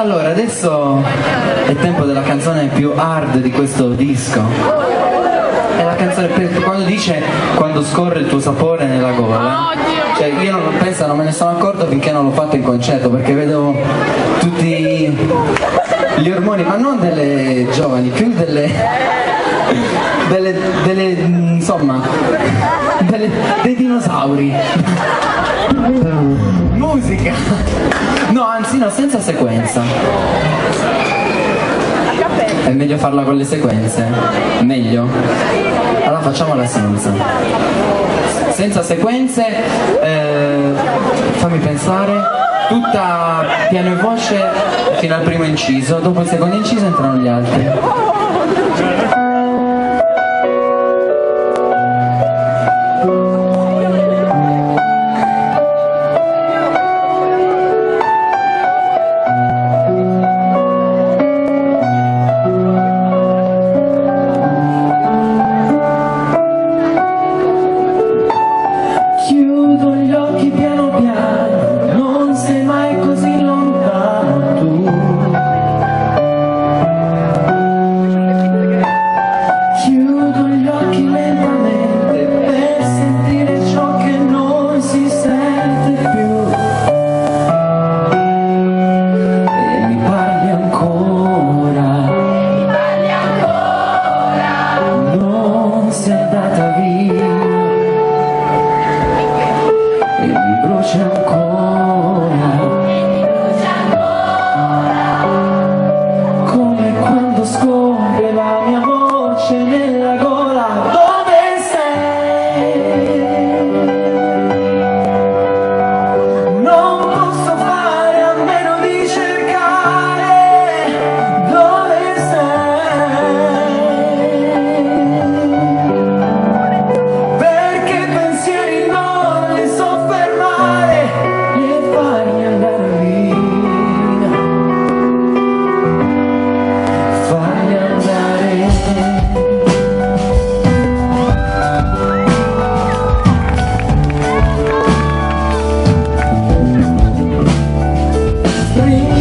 Allora, adesso è tempo della canzone più hard di questo disco. È la canzone quando dice quando scorre il tuo sapore nella gola. Cioè io non penso, non me ne sono accorto finché non l'ho fatto in concerto, perché vedo tutti gli ormoni, ma non delle giovani, più insomma, dei dinosauri. Musica! No, anzi no, senza sequenza. È meglio farla con le sequenze? Meglio? Allora facciamola senza. Senza sequenze, fammi pensare, tutta piano e voce fino al primo inciso, dopo il secondo inciso entrano gli altri. Bring